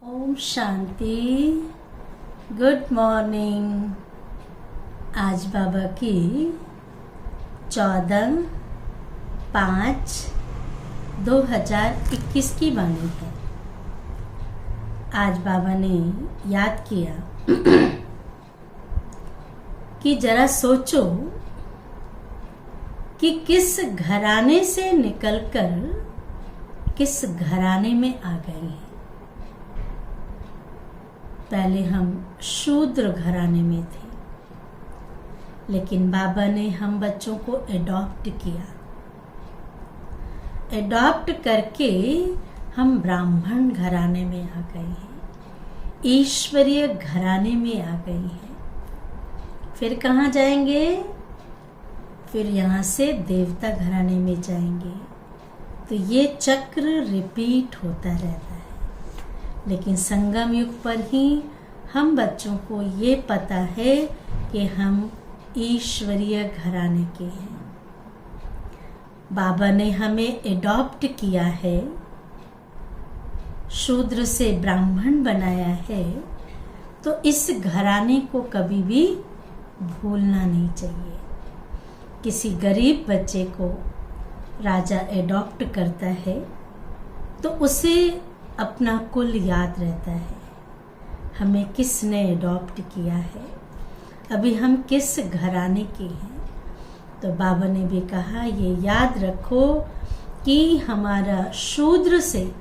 Om Shanti. Good morning. आज बाबा की 14/5/2021 की वाणी है। आज बाबा ने याद किया कि जरा सोचो कि किस घराने से निकलकर किस घराने में आ गए हैं। पहले हम शूद्र घराने में थे, लेकिन बाबा ने हम बच्चों को एडॉप्ट किया। एडॉप्ट करके हम ब्राह्मण घराने में आ गए हैं, ईश्वरीय घराने में आ गए हैं। फिर कहाँ जाएंगे? फिर यहाँ से देवता घराने में जाएंगे। तो ये चक्र रिपीट होता रहता है। लेकिन संगम युग पर ही हम बच्चों को ये पता है कि हम ईश्वरीय घराने के हैं। बाबा ने हमें एडॉप्ट किया है, शूद्र से ब्राह्मण बनाया है। तो इस घराने को कभी भी भूलना नहीं चाहिए। किसी गरीब बच्चे को राजा एडॉप्ट करता है तो उसे अपना कुल याद रहता है, हमें किसने एडॉप्ट किया है, अभी हम किस घराने के हैं। तो बाबा ने भी कहा ये याद रखो कि हमारा शूद्र से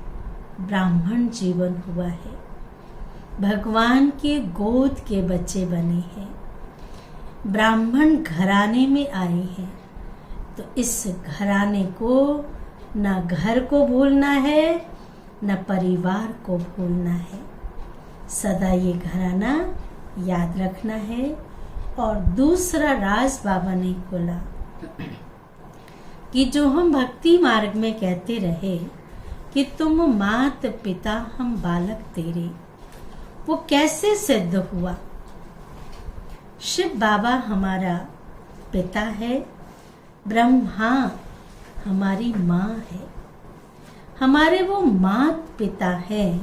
ब्राह्मण जीवन हुआ है, भगवान के गोद के बच्चे बने हैं, ब्राह्मण घराने में आए हैं। तो इस घराने को न घर को भूलना है न परिवार को भूलना है, सदा ये घराना याद रखना है। और दूसरा राज बाबा ने खोला कि जो हम भक्ति मार्ग में कहते रहे कि तुम मात पिता हम बालक तेरे, वो कैसे सिद्ध हुआ? शिव बाबा हमारा पिता है, ब्रह्मा हमारी माँ है, हमारे वो मात पिता है,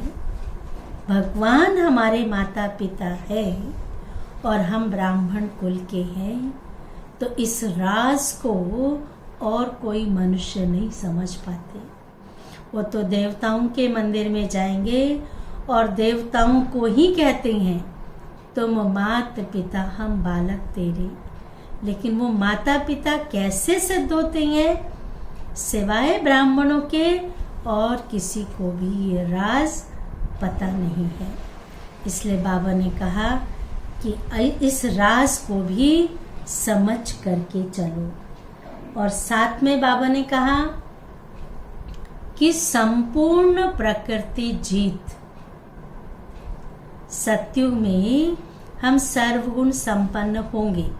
भगवान हमारे माता पिता है और हम ब्राह्मण कुल के हैं। तो इस राज को और कोई मनुष्य नहीं समझ पाते। वो तो देवताओं के मंदिर में जाएंगे और देवताओं को ही कहते हैं तुम मात पिता हम बालक तेरे। लेकिन वो माता पिता कैसे सिद्ध होते हैं? सिवाय ब्राह्मणों के और किसी को भी ये राज पता नहीं है। इसलिए बाबा ने कहा कि इस राज को भी समझ करके चलो। और साथ में बाबा ने कहा कि संपूर्ण प्रकृति जीत। सतयुग में हम सर्वगुण संपन्न होंगे,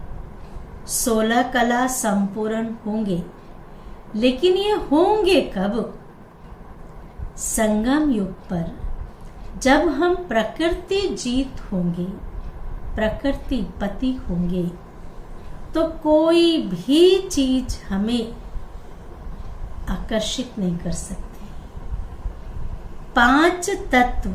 16 कला संपूर्ण होंगे, लेकिन ये होंगे कब? संगम युग पर जब हम प्रकृति जीत होंगे, प्रकृति पति होंगे, तो कोई भी चीज हमें आकर्षित नहीं कर सकती। 5 तत्व,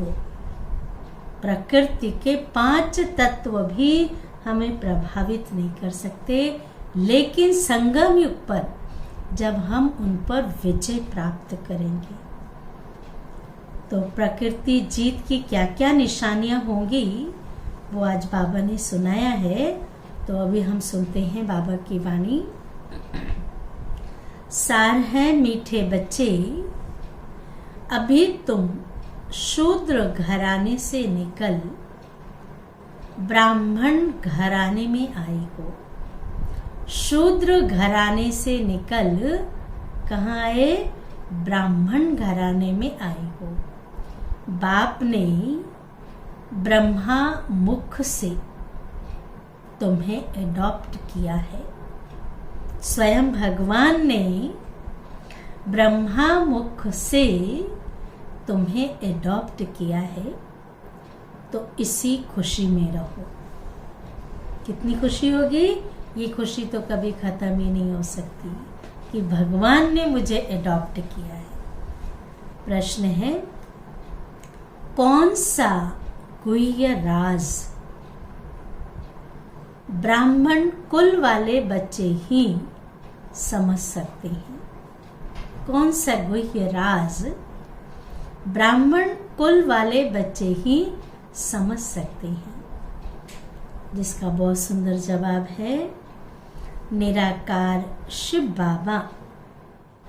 प्रकृति के 5 तत्व भी हमें प्रभावित नहीं कर सकते। लेकिन संगम युग पर जब हम उन पर विजय प्राप्त करेंगे तो प्रकृति जीत की क्या क्या निशानियां होंगी वो आज बाबा ने सुनाया है। तो अभी हम सुनते हैं बाबा की वाणी। सार है मीठे बच्चे, अभी तुम शूद्र घराने से निकल ब्राह्मण घराने में आए हो। शूद्र घराने से निकल कहाँ आए? ब्राह्मण घराने में आए हो। बाप ने ब्रह्मा मुख से तुम्हें एडॉप्ट किया है। स्वयं भगवान ने ब्रह्मा मुख से तुम्हें एडॉप्ट किया है। तो इसी खुशी में रहो। कितनी खुशी होगी? ये खुशी तो कभी खत्म ही नहीं हो सकती कि भगवान ने मुझे एडॉप्ट किया है। प्रश्न है कौन सा गुह्य राज ब्राह्मण कुल वाले बच्चे ही समझ सकते हैं? कौन सा गुह्य राज ब्राह्मण कुल वाले बच्चे ही समझ सकते हैं? जिसका बहुत सुंदर जवाब है, निराकार शिव बाबा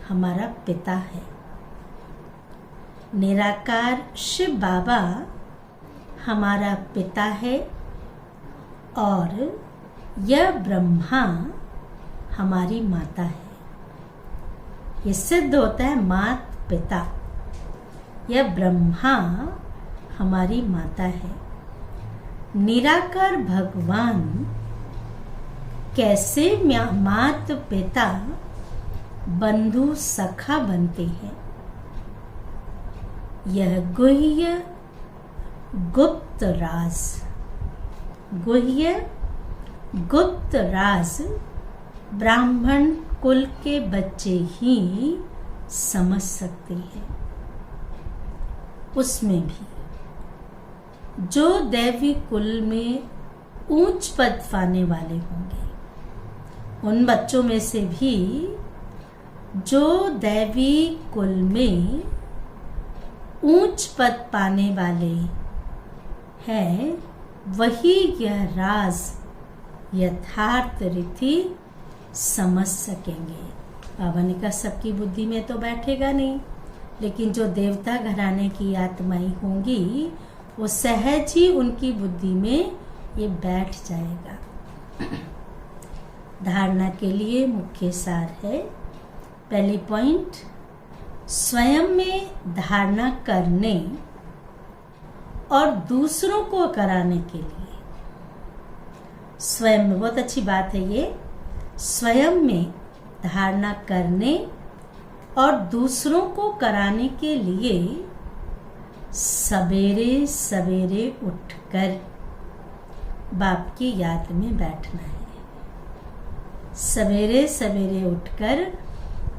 हमारा पिता है। निराकार शिव बाबा हमारा पिता है और यह ब्रह्मा हमारी माता है। ये सिद्ध होता है मात पिता, यह ब्रह्मा हमारी माता है। निराकार भगवान कैसे मात पिता बंधु सखा बनते हैं? यह गुह्य गुप्त राज, गुह्य गुप्त राज ब्राह्मण कुल के बच्चे ही समझ सकते हैं। उसमें भी जो दैवी कुल में ऊंच पद पाने वाले होंगे, उन बच्चों में से भी जो दैवी कुल में ऊंच पद पाने वाले हैं, वही यह राज यथार्थ रीति समझ सकेंगे। बाबा ने कहा सबकी बुद्धि में तो बैठेगा नहीं, लेकिन जो देवता घराने की आत्माएं होंगी वो सहज ही उनकी बुद्धि में ये बैठ जाएगा। धारणा के लिए मुख्य सार है, पहली पॉइंट, स्वयं में धारणा करने और दूसरों को कराने के लिए। स्वयं में, बहुत अच्छी बात है ये, स्वयं में धारणा करने और दूसरों को कराने के लिए सवेरे सवेरे उठकर बाप की याद में बैठना है। सवेरे सवेरे उठकर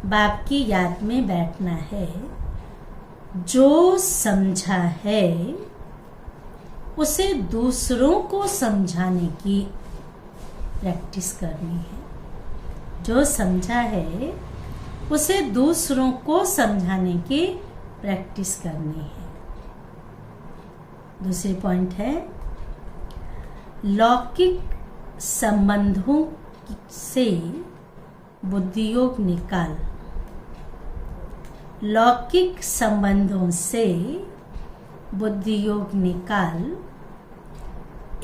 बाप की याद में बैठना है। जो समझा है उसे दूसरों को समझाने की प्रैक्टिस करनी है। जो समझा है उसे दूसरों को समझाने की प्रैक्टिस करनी है। दूसरी पॉइंट है, लौकिक संबंधों से बुद्धियोग निकाल। लौकिक संबंधों से बुद्धियोग निकाल,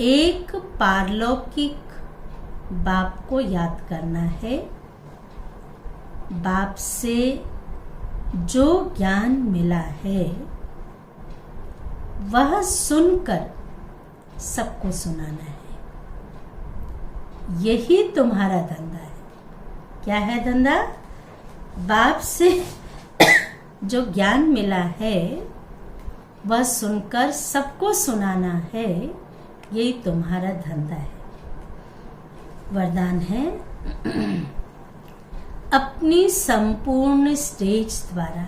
एक पारलौकिक बाप को याद करना है। बाप से जो ज्ञान मिला है वह सुनकर सबको सुनाना है। यही तुम्हारा धंधा है। क्या है धंधा? बाप से जो ज्ञान मिला है वह सुनकर सबको सुनाना है। यही तुम्हारा धंधा है। वरदान है, अपनी संपूर्ण स्टेज द्वारा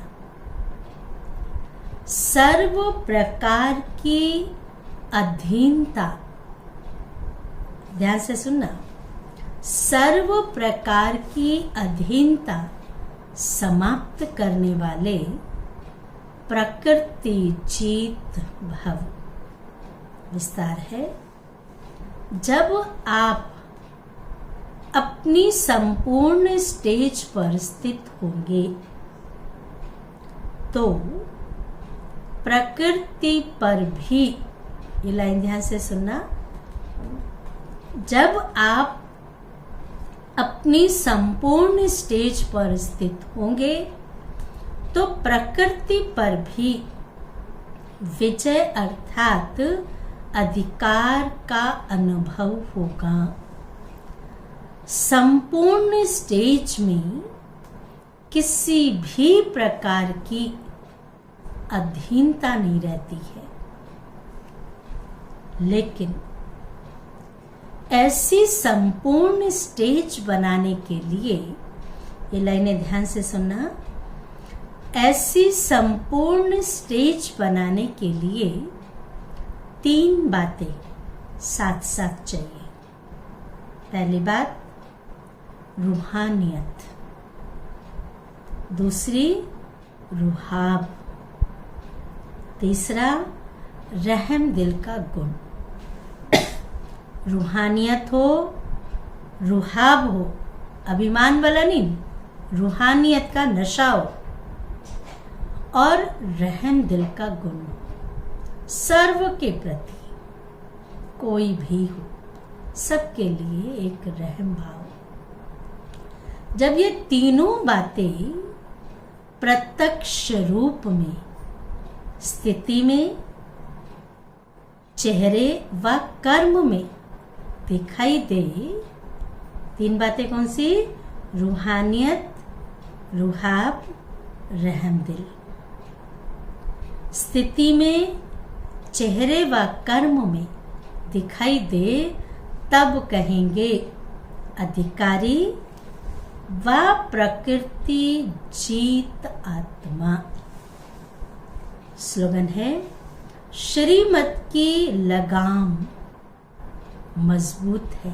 सर्व प्रकार की अधीनता, ध्यान से सुनना, सर्व प्रकार की अधीनता समाप्त करने वाले प्रकृति जीत भव। विस्तार है, जब आप अपनी संपूर्ण स्टेज पर स्थित होंगे तो प्रकृति पर भी, ये लाइन ध्यान से सुनना, जब आप अपनी संपूर्ण स्टेज पर स्थित होंगे तो प्रकृति पर भी विजय अर्थात अधिकार का अनुभव होगा। संपूर्ण स्टेज में किसी भी प्रकार की अधीनता नहीं रहती है, लेकिन ऐसी संपूर्ण स्टेज बनाने के लिए, ये लाइनें ध्यान से सुनना, ऐसी संपूर्ण स्टेज बनाने के लिए 3 बातें साथ साथ चाहिए। पहली बात रूहानियत, दूसरी रुहाब, तीसरा रहम दिल का गुण। रूहानियत हो, रुहाब हो, अभिमान वाला नहीं, रूहानियत का नशा हो, और रहम दिल का गुण हो, सर्व के प्रति, कोई भी हो, सबके लिए एक रहम भाव। जब ये तीनों बातें प्रत्यक्ष रूप में, स्थिति में, चेहरे व कर्म में दिखाई दे, 3 बातें कौन सी? रूहानियत, रुहाब, रहम दिल। स्थिति में, चेहरे व कर्म में दिखाई दे, तब कहेंगे अधिकारी व प्रकृति जीत आत्मा। स्लोगन है, श्रीमत की लगाम मजबूत है।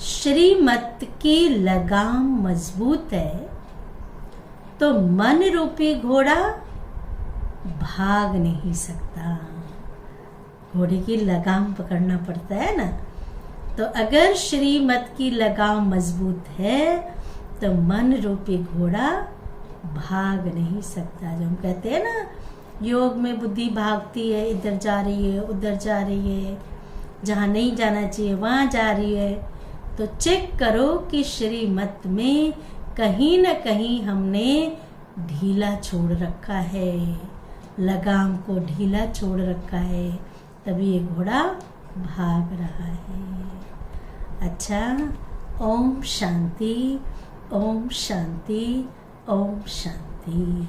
श्रीमत की लगाम मजबूत है तो मन रूपी घोड़ा भाग नहीं सकता। घोड़े की लगाम पकड़ना पड़ता है ना, तो अगर श्रीमत की लगाम मजबूत है तो मन रूपी घोड़ा भाग नहीं सकता। जो हम कहते हैं ना, योग में बुद्धि भागती है, इधर जा रही है, उधर जा रही है, जहाँ नहीं जाना चाहिए वहाँ जा रही है। तो चेक करो कि श्रीमत में कहीं न कहीं हमने ढीला छोड़ रखा है, लगाम को ढीला छोड़ रखा है, तभी ये घोड़ा भाग रहा है। अच्छा, ओम शांति, ओम शांति, ओम शांति।